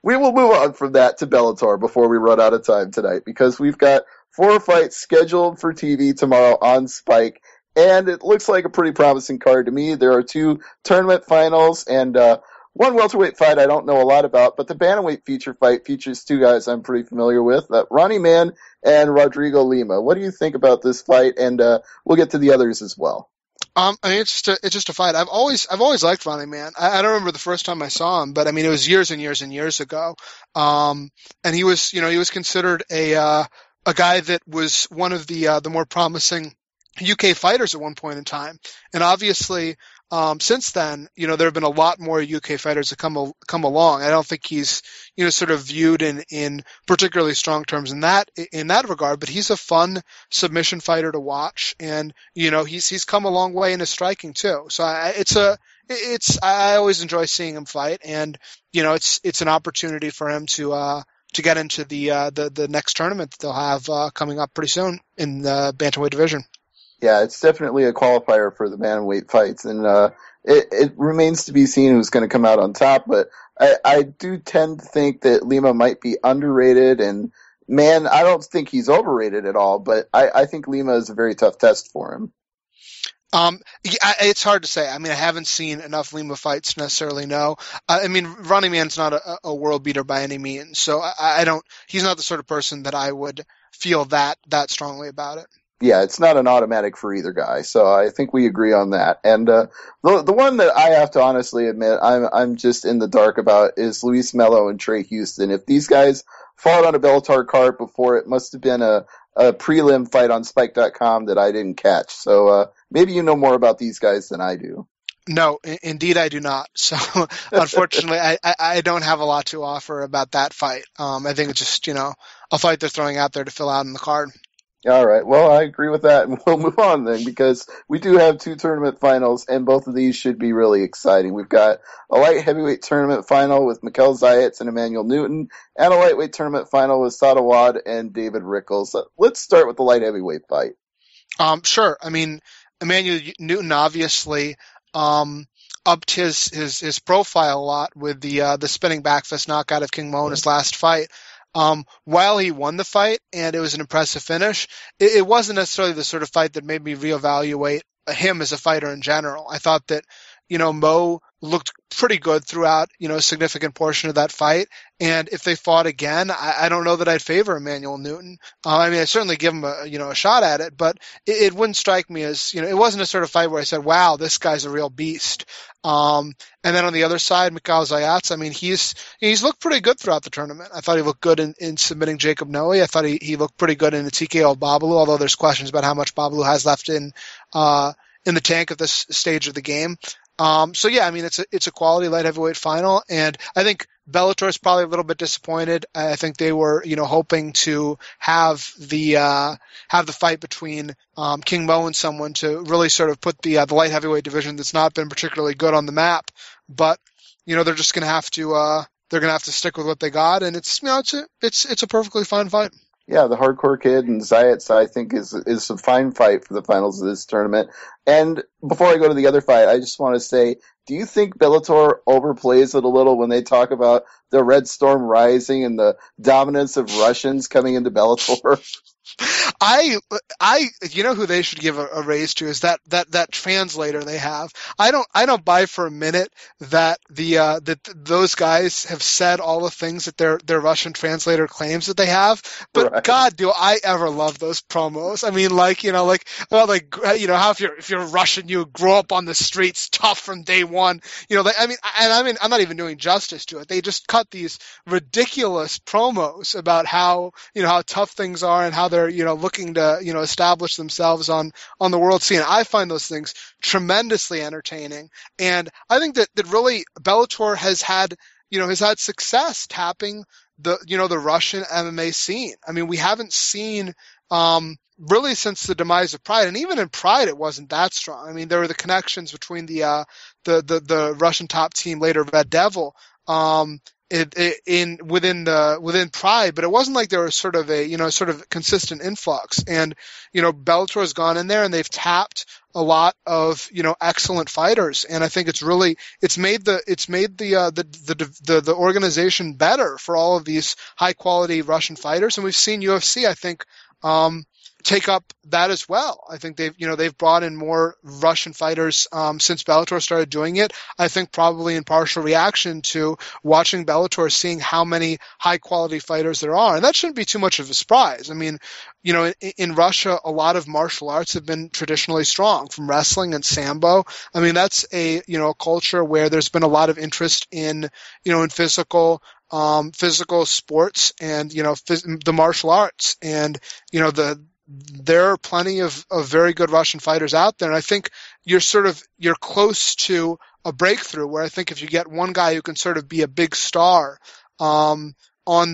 we will move on from that to Bellator before we run out of time tonight, because we've got 4 fights scheduled for TV tomorrow on Spike, and it looks like a pretty promising card to me. There are 2 tournament finals and one welterweight fight I don't know a lot about, but the bantamweight feature fight features 2 guys I'm pretty familiar with, Ronnie Man and Rodrigo Lima. What do you think about this fight? And we'll get to the others as well. I mean, it's just a fight. I've always liked Ronnie Man. I don't remember the first time I saw him, but I mean, it was years and years and years ago. And he was considered a guy that was one of the more promising UK fighters at one point in time. And obviously, since then, there have been a lot more UK fighters that come along. I don't think he's, sort of viewed in particularly strong terms in that regard, but he's a fun submission fighter to watch. And, he's come a long way in his striking too. So I always enjoy seeing him fight, and, it's an opportunity for him to get into the next tournament that they'll have coming up pretty soon in the bantamweight division. Yeah, it's definitely a qualifier for the bantamweight fights, and it remains to be seen who's going to come out on top. But I do tend to think that Lima might be underrated, and man, I don't think he's overrated at all. But I think Lima is a very tough test for him. It's hard to say. I mean, I haven't seen enough Lima fights to necessarily know. I mean, Ronnie Man's not a world beater by any means, so he's not the sort of person that I would feel that strongly about it. Yeah, it's not an automatic for either guy, so I think we agree on that. And the one that I have to honestly admit I'm just in the dark about is Luis Melo and Trey Houston. If these guys fought on a Bellator card before, it must have been a prelim fight on Spike.com that I didn't catch. So maybe you know more about these guys than I do. No, indeed I do not. So unfortunately, I don't have a lot to offer about that fight. I think it's just, a fight they're throwing out there to fill out in the card. All right. Well, I agree with that, and we'll move on then, because we do have 2 tournament finals, and both of these should be really exciting. We've got a light heavyweight tournament final with Mikel Zayats and Emmanuel Newton, and a lightweight tournament final with Awad and David Rickels. Let's start with the light heavyweight fight. Sure. I mean, Emmanuel Newton obviously upped his profile a lot with the spinning back fist knockout of King Mo in his last fight. While he won the fight and it was an impressive finish, it wasn't necessarily the sort of fight that made me reevaluate him as a fighter in general. I thought that, Mo looked pretty good throughout, a significant portion of that fight. And if they fought again, I don't know that I'd favor Emmanuel Newton. I mean, I'd certainly give him a shot at it, but it wouldn't strike me as, it wasn't a sort of fight where I said, wow, this guy's a real beast. And then on the other side, Mikel Zayats, I mean, he's looked pretty good throughout the tournament. I thought he looked good in submitting Jacob Noe. I thought he looked pretty good in the TKO of Babalu, although there's questions about how much Babalu has left in the tank at this stage of the game. So yeah, I mean, it's a quality light heavyweight final, and I think Bellator is probably a little bit disappointed. I think they were, hoping to have the fight between King Mo and someone to really sort of put the light heavyweight division that's not been particularly good on the map. But they're just going to have to stick with what they got, and it's a perfectly fine fight. Yeah, the Hardcore Kid and Zayats, I think, is a fine fight for the finals of this tournament. And before I go to the other fight, I just want to say, do you think Bellator overplays it a little when they talk about the Red Storm rising and the dominance of Russians coming into Bellator? You know who they should give a raise to is that translator they have. I don't buy for a minute that that those guys have said all the things that their Russian translator claims that they have. But right. God, do I ever love those promos? I mean, how if you're Russian, you grow up on the streets tough from day one. I'm not even doing justice to it. They just cut these ridiculous promos about how tough things are and how they're looking to establish themselves on the world scene. I find those things tremendously entertaining, and I think that really Bellator has had success tapping the Russian MMA scene. I mean, we haven't seen really since the demise of Pride, and even in Pride it wasn't that strong. I mean, there were the connections between the Russian top team, later Red Devil, within Pride, but it wasn't like there was sort of a consistent influx. And Bellator has gone in there and they've tapped a lot of excellent fighters, and I think it's made the organization better for all of these high quality Russian fighters, and we've seen UFC, I think, take up that as well. I think they've brought in more Russian fighters since Bellator started doing it. I think probably in partial reaction to watching Bellator, seeing how many high quality fighters there are, and that shouldn't be too much of a surprise. I mean, in Russia, a lot of martial arts have been traditionally strong, from wrestling and sambo. I mean, that's a culture where there's been a lot of interest in in physical sports and the martial arts, and there are plenty of very good Russian fighters out there, and I think you're close to a breakthrough where I think if you get one guy who can sort of be a big star on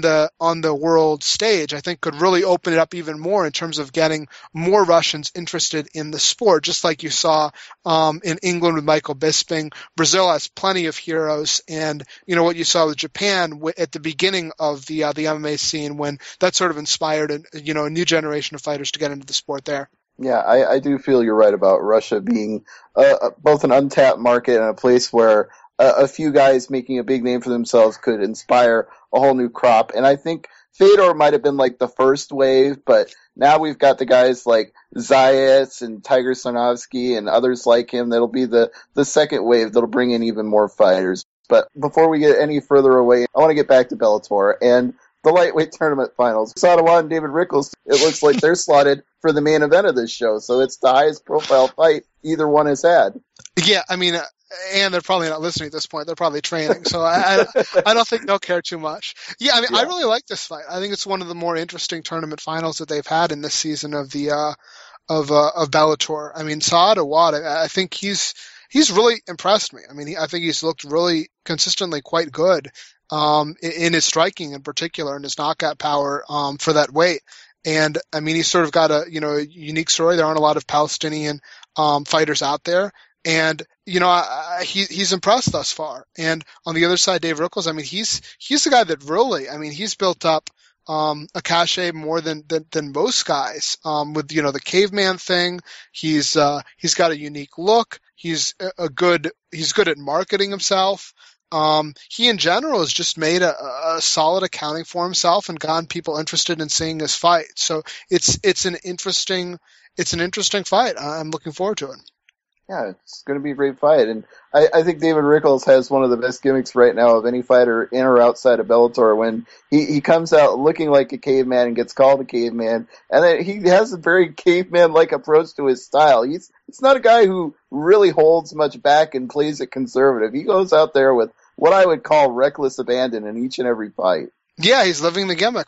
the world stage, I think could really open it up even more in terms of getting more Russians interested in the sport, just like you saw in England with Michael Bisping. Brazil has plenty of heroes, and what you saw with Japan at the beginning of the MMA scene, when that sort of inspired a new generation of fighters to get into the sport there. Yeah, I do feel you're right about Russia being both an untapped market and a place where a few guys making a big name for themselves could inspire a whole new crop. And I think Fedor might have been like the first wave, but now we've got the guys like Zayats and Tiger Sarnovsky and others like him that'll be the second wave that'll bring in even more fighters. But before we get any further away, I want to get back to Bellator and the lightweight tournament finals. Awad and David Rickels, it looks like they're slotted for the main event of this show, so it's the highest profile fight either one has had. Yeah, I mean, and they're probably not listening at this point. They're probably training, so I don't think they'll care too much. Yeah, I mean, I really like this fight. I think it's one of the more interesting tournament finals that they've had in this season of the of Bellator. I mean, Saad Awad, I think he's really impressed me. I mean, I think he's looked really consistently quite good in his striking in particular, and his knockout power for that weight. And I mean, he's sort of got a unique story. There aren't a lot of Palestinian fighters out there, and he's impressed thus far. And on the other side, Dave Rickels, I mean, he's the guy that really, I mean, he's built up a cachet more than most guys with the caveman thing. He's got a unique look. He's good at marketing himself. He in general has just made a solid accounting for himself and gotten people interested in seeing his fight. So it's an interesting fight. I'm looking forward to it. Yeah, it's going to be a great fight. And I think David Rickels has one of the best gimmicks right now of any fighter in or outside of Bellator, when he comes out looking like a caveman and gets called a caveman. And then he has a very caveman-like approach to his style. He's not a guy who really holds much back and plays it conservative. He goes out there with what I would call reckless abandon in each and every fight. Yeah, he's living the gimmick.